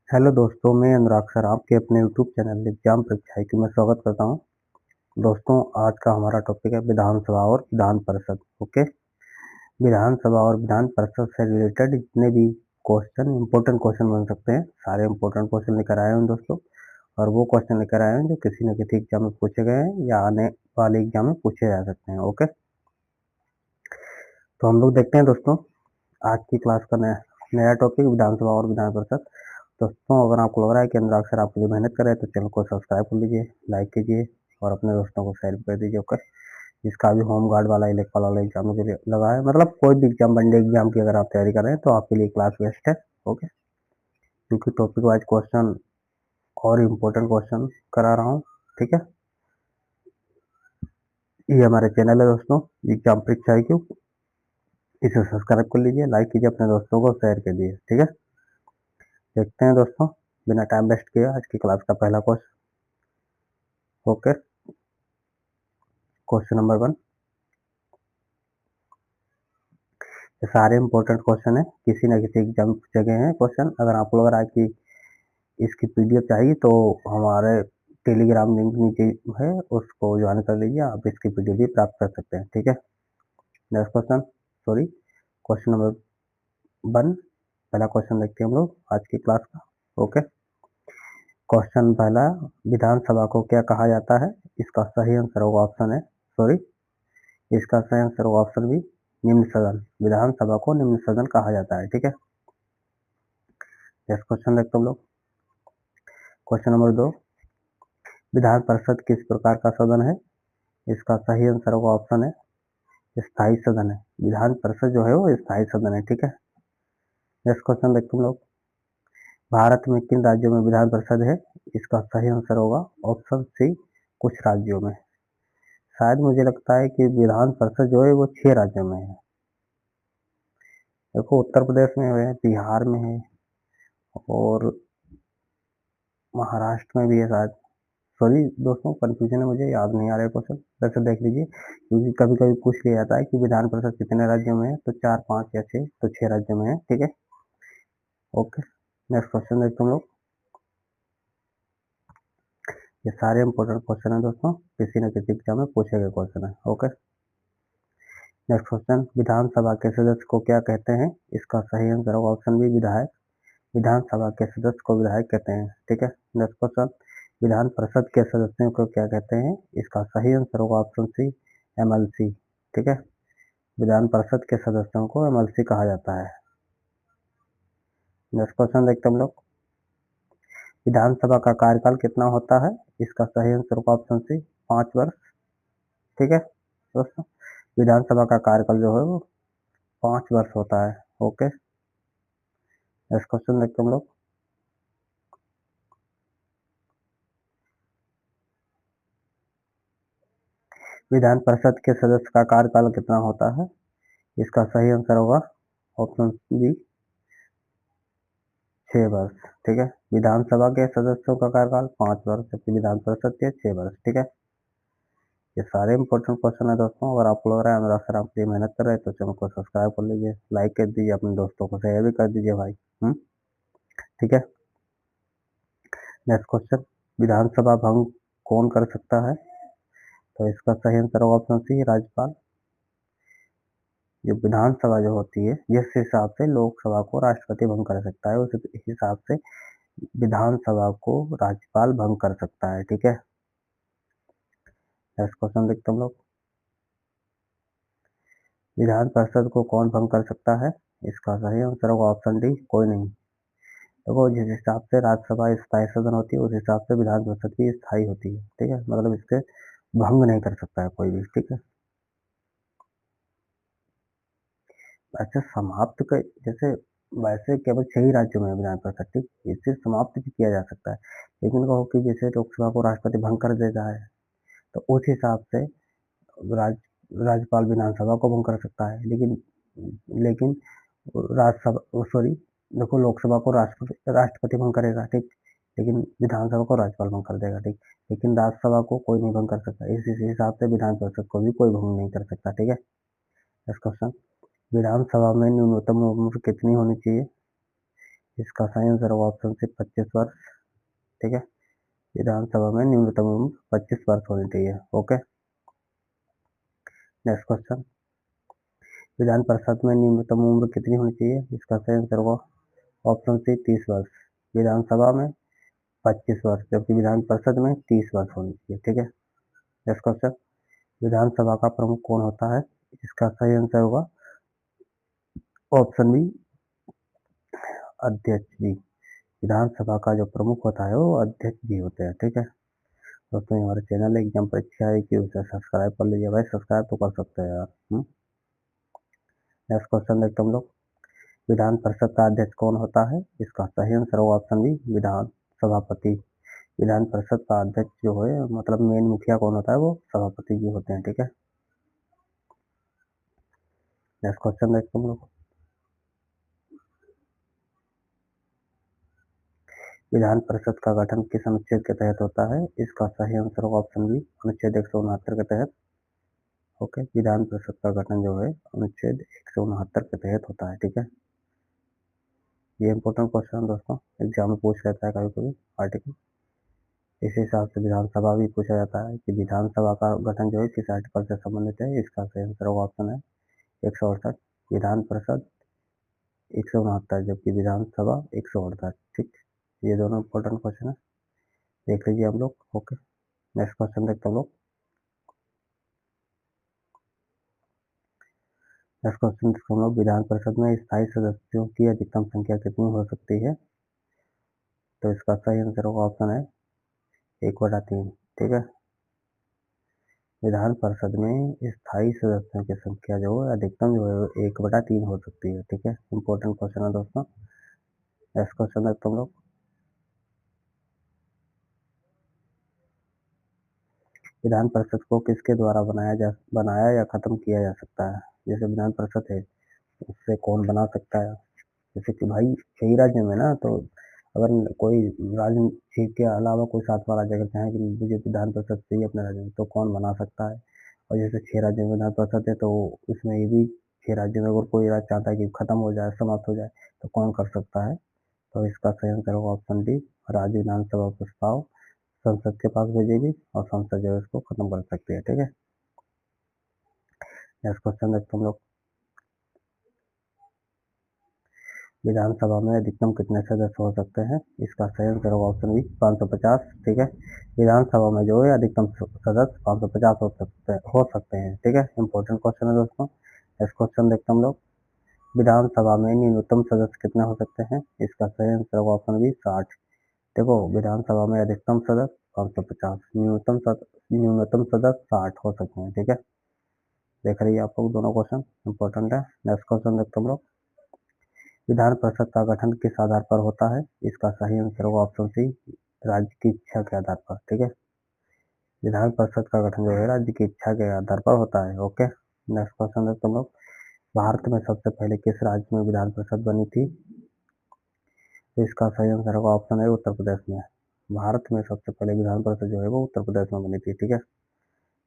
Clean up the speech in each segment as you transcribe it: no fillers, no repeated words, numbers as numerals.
Hello दोस्तों, मैं अनुराग sir आपके अपने यूट्यूब चैनल एग्जाम परीक्षा की मैं स्वागत करता हूं। दोस्तों, आज का हमारा टॉपिक है विधानसभा और विधान परिषद। ओके। विधानसभा और विधान परिषद से रिलेटेड जितने भी क्वेश्चन इंपॉर्टेंट क्वेश्चन बन सकते हैं, सारे इंपॉर्टेंट क्वेश्चन लेकर आए हैं दोस्तों। और वो क्वेश्चन लेकर आए हैं जो किसी न किसी एग्जाम में पूछे गए हैं या आने वाले एग्जाम में पूछे जा सकते हैं। ओके, तो हम लोग देखते हैं दोस्तों आज की क्लास का नया टॉपिक विधानसभा और विधान परिषद। दोस्तों, अगर आपको लग रहा है कि अनुराग सर आपके लिए मेहनत कर रहे हैं तो चैनल को सब्सक्राइब कर लीजिए, लाइक कीजिए और अपने दोस्तों को शेयर कर दीजिए। ओके। जिसका भी होम गार्ड वाला इलेक्ट्रिकल वाला एग्जाम के लिए लगा है, मतलब कोई भी एग्जाम वनडे एग्जाम की अगर आप तैयारी कर रहे हैं तो आपके लिए क्लास बेस्ट है। ओके, क्योंकि टॉपिक वाइज क्वेश्चन और इम्पोर्टेंट क्वेश्चन करा रहा हूँ। ठीक है, ये हमारे चैनल है दोस्तों एग्जाम परीक्षा क्यों, इसे सब्सक्राइब कर लीजिए, लाइक कीजिए, अपने दोस्तों को शेयर कर दीजिए। ठीक है, देखते हैं दोस्तों बिना टाइम वेस्ट किए आज की क्लास का पहला क्वेश्चन। Okay, question number 1। ये सारे इंपॉर्टेंट क्वेश्चन है, किसी न किसी एग्जाम में पूछे गए हैं क्वेश्चन। अगर आपको लग रहा है कि इसकी पीडीएफ चाहिए तो हमारे टेलीग्राम लिंक नीचे है, उसको ज्वाइन कर लीजिए, आप इसकी पीडीएफ भी प्राप्त कर सकते हैं। ठीक है, next question, sorry question number 1, पहला क्वेश्चन देखते हैं हम लोग आज की क्लास का। ओके, क्वेश्चन पहला, विधानसभा को क्या कहा जाता है? इसका सही आंसर होगा ऑप्शन है, सॉरी इसका सही आंसर होगा ऑप्शन बी, निम्न सदन। विधानसभा को निम्न सदन कहा जाता है। ठीक है, नेक्स्ट क्वेश्चन देखते हम लोग, क्वेश्चन नंबर 2, विधान परिषद किस प्रकार का सदन है? इसका सही आंसर होगा ऑप्शन है स्थायी सदन है। विधान परिषद जो है वो स्थायी सदन है। ठीक है, नेक्स्ट क्वेश्चन देखते हम लोग, भारत में किन राज्यों में विधान परिषद है? इसका सही आंसर होगा ऑप्शन सी, कुछ राज्यों में। शायद मुझे लगता है कि विधान परिषद जो है वो 6 राज्यों में है। देखो, उत्तर प्रदेश में है, बिहार में है और महाराष्ट्र में भी है शायद। सॉरी दोस्तों, कंफ्यूजन है, मुझे याद नहीं आ रहा है क्वेश्चन, वैसे देख लीजिए, क्योंकि कभी कभी पूछ लिया जाता है कि विधान परिषद कितने राज्यों में है, तो 4, 5 या 6, तो 6 राज्यों में है। ठीक है, ओके, नेक्स्ट क्वेश्चन देखते हम लोग। ये सारे इंपॉर्टेंट क्वेश्चन है दोस्तों, किसी न किसी एग्जाम में पूछे गए क्वेश्चन है। ओके, नेक्स्ट क्वेश्चन, विधानसभा के सदस्य को क्या कहते हैं? इसका सही आंसर होगा ऑप्शन बी, विधायक। विधानसभा के सदस्य को विधायक कहते हैं। ठीक है, नेक्स्ट क्वेश्चन, विधान परिषद के सदस्यों को क्या कहते हैं? इसका सही आंसर होगा ऑप्शन सी, एमएलसी। ठीक है, विधान परिषद के सदस्यों को एमएलसी कहा जाता है। नेक्स्ट क्वेश्चन देखते हम लोग, विधानसभा का कार्यकाल कितना होता है? इसका सही आंसर होगा ऑप्शन सी, 5 वर्ष। ठीक है दोस्तों, विधानसभा का कार्यकाल जो है वो 5 वर्ष होता है। ओके, नेक्स्ट क्वेश्चन देखते हम लोग, विधान परिषद के सदस्य का कार्यकाल कितना होता है? इसका सही आंसर होगा ऑप्शन बी, 6 वर्ष। ठीक है, विधानसभा के सदस्यों का कार्यकाल 5 वर्ष, जबकि विधान परिषद के 6 वर्ष। ठीक है, ये सारे इंपॉर्टेंट क्वेश्चन है दोस्तों। अगर आपको लग रहा है अनुराग सर आपके लिए मेहनत कर रहे हैं तो चैनल को सब्सक्राइब कर लीजिए, लाइक कर दीजिए, अपने दोस्तों को शेयर भी कर दीजिए भाई। ठीक है, नेक्स्ट क्वेश्चन, विधानसभा भंग कौन कर सकता है? तो इसका सही आंसर होगा ऑप्शन सी, राज्यपाल। जो विधानसभा जो होती है, जिस हिसाब से लोकसभा को राष्ट्रपति भंग कर सकता है, उस हिसाब से विधानसभा को राज्यपाल भंग कर सकता है। ठीक है, नेक्स्ट क्वेश्चन देखते हम लोग, विधान परिषद को कौन भंग कर सकता है? इसका सही आंसर होगा ऑप्शन डी, कोई नहीं। देखो, जिस हिसाब से राज्यसभा स्थायी सदन होती है उस हिसाब से विधान परिषद भी स्थायी होती है। ठीक है, मतलब इसके भंग नहीं कर सकता है कोई भी। ठीक है, वैसे समाप्त कर, जैसे वैसे केवल 6 ही राज्यों में है विधान परिषद। ठीक, इसे समाप्त भी किया जा सकता है, लेकिन कहो कि जैसे लोकसभा को राष्ट्रपति भंग कर देता है तो उस हिसाब से राज राज्यपाल विधानसभा को भंग कर सकता है, लेकिन लेकिन राज्यसभा, सॉरी देखो, लोकसभा को राष्ट्रपति भंग करेगा। ठीक, लेकिन विधानसभा को राज्यपाल भंग कर देगा। ठीक, लेकिन राज्यसभा को कोई नहीं भंग कर सकता, इस हिसाब से विधान परिषद को भी कोई भंग नहीं कर सकता। ठीक है, नेक्स्ट क्वेश्चन, विधानसभा में न्यूनतम उम्र कितनी होनी चाहिए? इसका सही आंसर होगा ऑप्शन सी 25 वर्ष। ठीक है, विधानसभा में न्यूनतम उम्र 25 वर्ष होनी चाहिए। Okay, next question, Vidhan Parishad में न्यूनतम उम्र कितनी होनी चाहिए? इसका सही आंसर होगा ऑप्शन सी 30 वर्ष। विधानसभा में 25 वर्ष, जबकि विधान परिषद में 30 वर्ष होनी चाहिए। ठीक है, नेक्स्ट क्वेश्चन, विधानसभा का प्रमुख कौन होता है? इसका सही आंसर होगा ऑप्शन बी अध्यक्ष जी। विधानसभा का जो प्रमुख होता है वो अध्यक्ष जी होते हैं। ठीक है दोस्तों, हमारे चैनल एग्जाम परीक्षा है कि उसे सब्सक्राइब कर लीजिए भाई, सब्सक्राइब तो कर सकते हैं यार। नेक्स्ट क्वेश्चन देखते हम लोग, विधान परिषद का अध्यक्ष कौन होता है? इसका सही आंसर होगा ऑप्शन बी विधान सभापति। विधान परिषद का अध्यक्ष जो है मतलब मेन मुखिया कौन होता है? वो सभापति जी होते हैं। ठीक है, नेक्स्ट क्वेश्चन देखते हम लोग, विधान परिषद का गठन किस अनुच्छेद के तहत होता है? इसका सही आंसर होगा ऑप्शन बी अनुच्छेद 169 के तहत। ओके, विधान परिषद का गठन जो है अनुच्छेद 169 के तहत होता है। ठीक है, ये इंपॉर्टेंट क्वेश्चन है दोस्तों, एग्जाम में पूछ लेता है कभी कभी आर्टिकल। इस हिसाब से विधानसभा भी पूछा जाता है कि विधानसभा का गठन जो है किस आर्टिकल से संबंधित है? इसका सही आंसर होगा ऑप्शन है 168, विधान परिषद 169, जबकि विधानसभा 168। ठीक, ये दोनों इंपॉर्टेंट क्वेश्चन है, देख लीजिए हम लोग। ओके, नेक्स्ट क्वेश्चन देखते हैं हम लोग, नेक्स्ट क्वेश्चन हम लोग, विधान परिषद में स्थायी सदस्यों की अधिकतम संख्या कितनी हो सकती है? तो इसका सही आंसर होगा ऑप्शन है 1/3। ठीक है, विधान परिषद में स्थायी सदस्यों की संख्या जो है अधिकतम जो है 1/3 हो सकती है। ठीक है, इंपॉर्टेंट क्वेश्चन है दोस्तों। नेक्स्ट क्वेश्चन देखते हम लोग, विधान परिषद को किसके द्वारा बनाया या खत्म किया जा सकता है? जैसे विधान परिषद है उससे कौन बना सकता है? जैसे कि भाई कई राज्य में ना, तो अगर कोई राज्य के अलावा कोई 7वां राज्य अगर चाहे कि मुझे विधान परिषद चाहिए अपने राज्य में, तो कौन बना सकता है? और जैसे 6 राज्यों में विधान परिषद है, तो इसमें ये भी 6 राज्यों में अगर कोई राज्य चाहता है कि खत्म हो जाए, समाप्त हो जाए, तो कौन कर सकता है? तो इसका सही आंसर होगा ऑप्शन डी राज्य विधानसभा प्रस्ताव संसद के पास भेजेगी और संसद जो है इसको खत्म कर सकती है। ठीक है, नेक्स्ट क्वेश्चन देखते हम लोग, विधानसभा में अधिकतम कितने सदस्य हो सकते हैं? इसका सही आंसर होगा ऑप्शन बी 550। ठीक है, विधानसभा में जो है अधिकतम सदस्य 550 हो सकते हैं। ठीक है, इंपॉर्टेंट क्वेश्चन है दोस्तों। नेक्स्ट क्वेश्चन देखते हम लोग, विधानसभा में न्यूनतम सदस्य कितने हो सकते हैं? इसका सही आंसर होगा ऑप्शन बी 60। देखो, विधानसभा में अधिकतम सदस्य 550, न्यूनतम सदस्य 60 हो सकते हैं। ठीक है, देख रही है आप लोग दोनों क्वेश्चन इंपॉर्टेंट है। नेक्स्ट क्वेश्चन देखते हम लोग, विधान परिषद का गठन किस आधार पर होता है? इसका सही आंसर होगा ऑप्शन सी राज्य की इच्छा के आधार पर। ठीक है, विधान परिषद का गठन जो है राज्य की इच्छा के आधार पर होता है। ओके, नेक्स्ट क्वेश्चन देखते हम लोग, भारत में सबसे पहले किस राज्य में विधान परिषद बनी थी? तो इसका सही आंसर होगा ऑप्शन है उत्तर प्रदेश में। भारत में सबसे पहले विधान परिषद जो है वो उत्तर प्रदेश में बनी थी। ठीक है,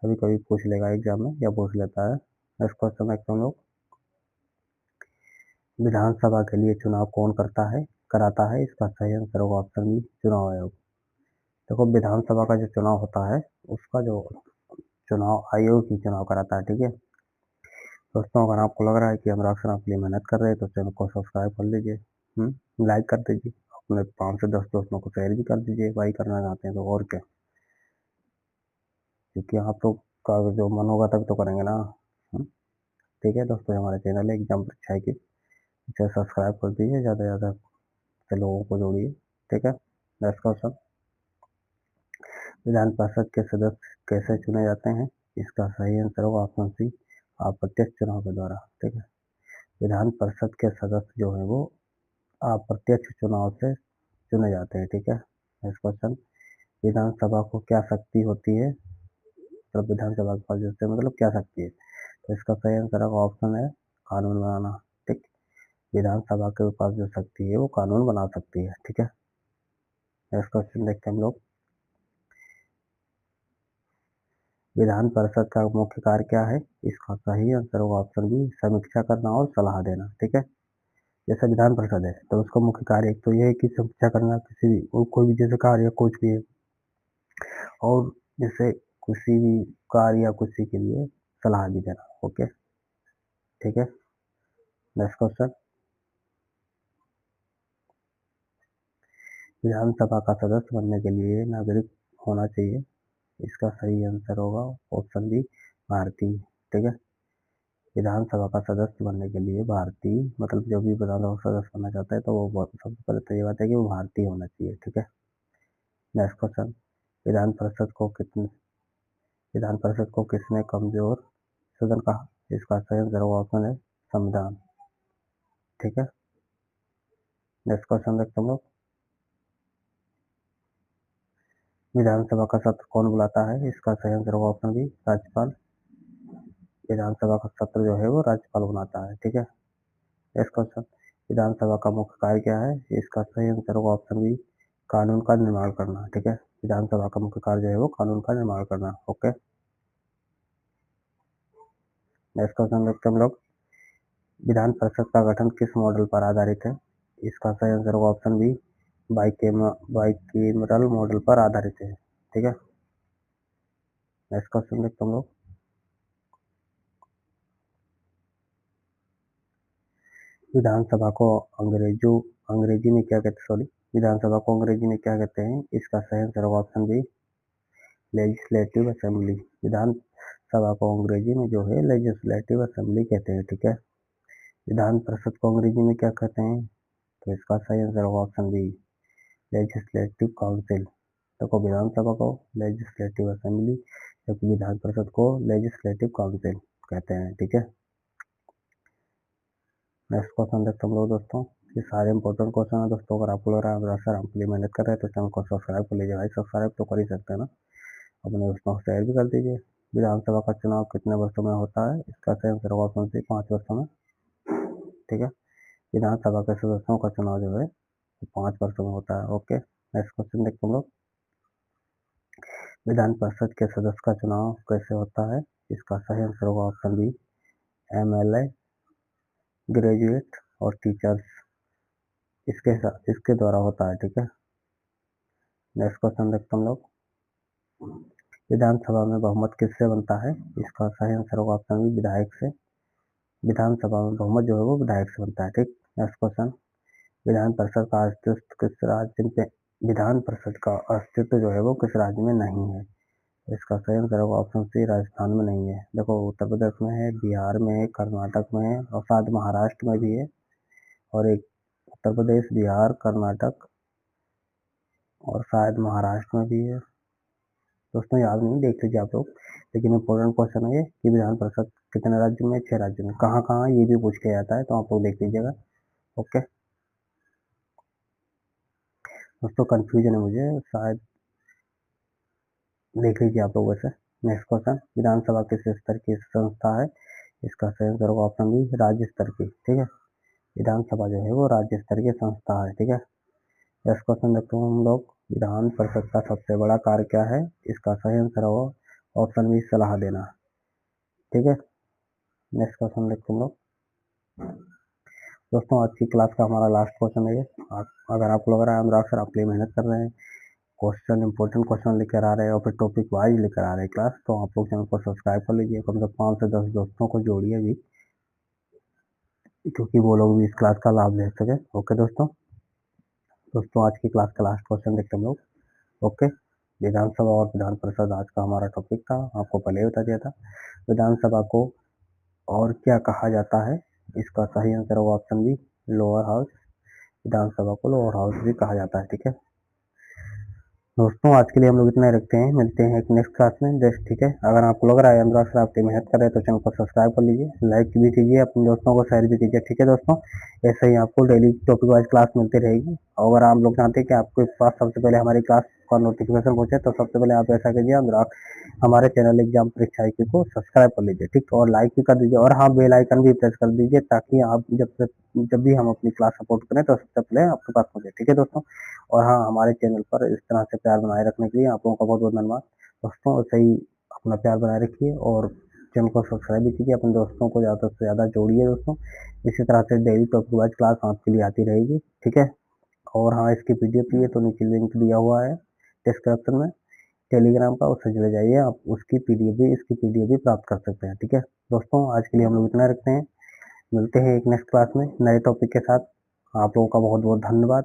कभी कभी पूछ लेगा एग्जाम में या पूछ लेता है। नेक्स्ट क्वेश्चन देखते हम लोग, विधानसभा के लिए चुनाव कौन कराता है? इसका सही आंसर होगा ऑप्शन बी चुनाव आयोग। देखो, विधानसभा का जो चुनाव होता है उसका जो चुनाव आयोग ही चुनाव कराता है। ठीक है दोस्तों, अगर आपको लग रहा है कि अनुराग सर आपके लिए मेहनत कर रहे हैं तो चैनल को सब्सक्राइब कर लीजिए, लाइक कर दीजिए, अपने 5 से 10 दोस्तों को शेयर भी कर दीजिए, भाई करना चाहते हैं तो। और क्या, क्योंकि आप लोग का जो मन होगा तभी तो करेंगे ना। ठीक है दोस्तों, हमारे चैनल है एग्जाम परीक्षा की, इसे सब्सक्राइब कर दीजिए, ज़्यादा से ज़्यादा से लोगों को जोड़िए। ठीक है, नेक्स्ट क्वेश्चन, विधान परिषद के सदस्य कैसे चुने जाते हैं? इसका सही आंसर होगा ऑप्शन सी अप्रत्यक्ष चुनाव के द्वारा। ठीक है, विधान परिषद के सदस्य जो है वो अप्रत्यक्ष चुनाव से चुने जाते हैं। ठीक है, नेक्स्ट क्वेश्चन, विधानसभा को क्या शक्ति होती है? मतलब विधानसभा के पास जैसे मतलब क्या शक्ति है? तो इसका सही आंसर होगा ऑप्शन है कानून बनाना। ठीक, विधानसभा के पास जो शक्ति है वो कानून बना सकती है। ठीक है, नेक्स्ट क्वेश्चन देखते हैं हम लोग, विधान परिषद का मुख्य कार्य क्या है? इसका सही आंसर होगा ऑप्शन बी समीक्षा करना और सलाह देना। ठीक है, जैसे विधान परिषद है तो उसका मुख्य कार्य एक तो यह है कि समीक्षा करना किसी भी कोई भी जैसे कार्य कुछ भी है, और जैसे किसी भी कार्य या कुछ के लिए सलाह भी देना। ओके, ठीक है। नेक्स्ट क्वेश्चन, विधानसभा का सदस्य बनने के लिए नागरिक होना चाहिए। इसका सही आंसर होगा ऑप्शन बी, भारतीय। ठीक है, विधानसभा का सदस्य बनने के लिए भारतीय, मतलब जो भी विधानसभा का सदस्य बनना चाहता है तो वो सबसे पहले तो ये बात है कि वो भारतीय होना चाहिए। ठीक है। नेक्स्ट क्वेश्चन, विधान परिषद को किसने कमजोर सदन कहा? इसका सही आंसर ऑप्शन है संविधान। ठीक है। नेक्स्ट क्वेश्चन देखते हम लोग, विधानसभा का सत्र कौन बुलाता है? इसका सही आंसर होगा ऑप्शन बी, राज्यपाल। विधानसभा का सत्र जो है वो राज्यपाल बनाता है। ठीक है। नेक्स्ट क्वेश्चन, विधानसभा का मुख्य कार्य क्या है? इसका सही आंसर होगा ऑप्शन बी, कानून का निर्माण करना। ठीक है, विधानसभा का मुख्य कार्य जो है वो कानून का निर्माण करना। ओके, नेक्स्ट क्वेश्चन देखते हम लोग, विधान परिषद का गठन किस मॉडल पर आधारित है? इसका सही आंसर होगा ऑप्शन बी, बाइकेमरल मॉडल पर आधारित है। ठीक है। नेक्स्ट क्वेश्चन देखते हम लोग, विधानसभा को अंग्रेजी में क्या कहते हैं? विधानसभा को अंग्रेजी में क्या कहते हैं? इसका सही आंसर होगा ऑप्शन बी, लेजिस्लेटिव असेंबली। विधानसभा को अंग्रेजी में जो है लेजिस्लेटिव असेंबली कहते हैं। ठीक है। विधान परिषद को अंग्रेजी में क्या कहते हैं? तो इसका सही आंसर होगा ऑप्शन बी, लेजिस्लेटिव काउंसिल। देखो, विधानसभा को लेजिस्लेटिव असेंबली जबकि विधान परिषद को लेजिस्लेटिव काउंसिल कहते हैं। ठीक है। नेक्स्ट क्वेश्चन देखते हम लोग दोस्तों, ये सारे इंपॉर्टेंट क्वेश्चन है दोस्तों। अगर आपको लग रहा है सर आपके लिए मेहनत कर रहे हैं तो चैनल को सब्सक्राइब कर लीजिए भाई। सब्सक्राइब तो कर ही सकते हैं ना, अपने दोस्तों को शेयर भी कर दीजिए। विधानसभा का चुनाव कितने वर्षों में होता है? इसका सही आंसर होगा ऑप्शन सी, 5 वर्षों में। ठीक है, विधानसभा के सदस्यों का चुनाव जो है 5 वर्षों में होता है। ओके, नेक्स्ट क्वेश्चन देखते हम लोग, विधान परिषद के सदस्य का चुनाव कैसे होता है? इसका सही आंसर होगा ऑप्शन बी, MLA, ग्रेजुएट और टीचर्स इसके द्वारा होता है। ठीक है। नेक्स्ट क्वेश्चन देखते हम लोग, विधानसभा में बहुमत किससे बनता है? इसका सही आंसर होगा ऑप्शन बी, विधायक से। विधानसभा में बहुमत जो है वो विधायक से बनता है। ठीक। नेक्स्ट क्वेश्चन, विधान परिषद का अस्तित्व किस राज्य में विधान परिषद का अस्तित्व जो है वो किस राज्य में नहीं है? इसका सही आंसर होगा ऑप्शन सी, राजस्थान में नहीं है। देखो, उत्तर प्रदेश में है, बिहार में है, कर्नाटक में है और शायद महाराष्ट्र में भी है, और एक उत्तर प्रदेश, बिहार, कर्नाटक और शायद महाराष्ट्र में भी है। दोस्तों याद नहीं, देख लीजिए आप लोग, लेकिन इम्पोर्टेंट क्वेश्चन है ये कि विधान परिषद कितने राज्य में? 6 राज्यों में। कहाँ कहाँ ये भी पूछ के जाता है, तो आप लोग देख लीजिएगा। ओके दोस्तों, कंफ्यूजन है मुझे शायद, देख लीजिए आप लोग वैसे। नेक्स्ट क्वेश्चन, विधानसभा किस स्तर की संस्था है? इसका सही आंसर होगा ऑप्शन बी, राज्य स्तर की। ठीक है, विधानसभा जो है वो राज्य स्तर की संस्था है। ठीक है। नेक्स्ट क्वेश्चन देखते हैं हम लोग, विधान परिषद का सबसे बड़ा कार्य क्या है? इसका सही आंसर होगा ऑप्शन बी, सलाह देना। ठीक है। नेक्स्ट क्वेश्चन देखते हैं हम लोग, दोस्तों आज की क्लास का हमारा लास्ट क्वेश्चन है ये। अगर आपको लग रहा है अनुराग सर आपके लिए मेहनत कर रहे हैं, क्वेश्चन इंपॉर्टेंट क्वेश्चन लेकर आ रहे हैं और फिर टॉपिक वाइज लेकर आ रहे हैं क्लास, तो आप लोग चैनल को सब्सक्राइब कर लीजिए। कम से कम 5 से 10 दोस्तों को जोड़िए भी, क्योंकि वो लोग भी इस क्लास का लाभ ले सके। ओके दोस्तों आज की क्लास का लास्ट क्वेश्चन देखते हम लोग। ओके, विधानसभा और विधान परिषद आज का हमारा टॉपिक था, आपको पहले ही बता दिया था। विधानसभा को और क्या कहा जाता है? इसका सही आंसर होगा ऑप्शन बी, लोअर हाउस। विधानसभा को लोअर हाउस भी कहा जाता है। ठीक है दोस्तों, आज के लिए हम लोग इतना ही रखते हैं, मिलते हैं एक नेक्स्ट क्लास में। जस्ट ठीक है, अगर आपको लग रहा है अनुराग सर आपकी मेहनत कर रहे हैं तो चैनल को सब्सक्राइब कर लीजिए, लाइक भी कीजिए, अपने दोस्तों को शेयर भी कीजिए। ठीक है दोस्तों, ऐसे ही आपको डेली टॉपिक वाइज क्लास मिलती रहेगी। और अगर आप लोग चाहते हैं कि आपके पास सबसे पहले हमारी क्लास का नोटिफिकेशन पहुंचे तो सबसे पहले आप ऐसा कीजिए, अनुराग हमारे चैनल एग्जाम परीक्षा IQ को सब्सक्राइब कर लीजिए। ठीक, और लाइक भी कर दीजिए, और हाँ बेल आइकन भी प्रेस कर दीजिए, ताकि आप जब भी हम अपनी क्लास अपलोड करें तो सबसे पहले आपके पास पहुंचे। ठीक है दोस्तों, और हाँ, हमारे चैनल पर इस तरह से प्यार बनाए रखने के लिए आप लोगों का बहुत बहुत धन्यवाद दोस्तों। ऐसे ही अपना प्यार बनाए रखिए और चैनल को सब्सक्राइब भी कीजिए, अपने दोस्तों को ज़्यादा से ज़्यादा जोड़िए दोस्तों। इसी तरह से डेली टॉपिक वाइज क्लास आपके लिए आती रहेगी, ठीक है। और हाँ, इसकी पीडीएफ चाहिए तो नीचे लिंक दिया हुआ है डिस्क्रिप्शन में टेलीग्राम का, उससे चले जाइए, आप उसकी पीडीएफ भी इसकी पीडीएफ भी प्राप्त कर सकते हैं, ठीक है। दोस्तों आज के लिए हम लोग इतना रखते हैं, मिलते हैं एक नेक्स्ट क्लास में नए टॉपिक के साथ। आप लोगों का बहुत बहुत धन्यवाद।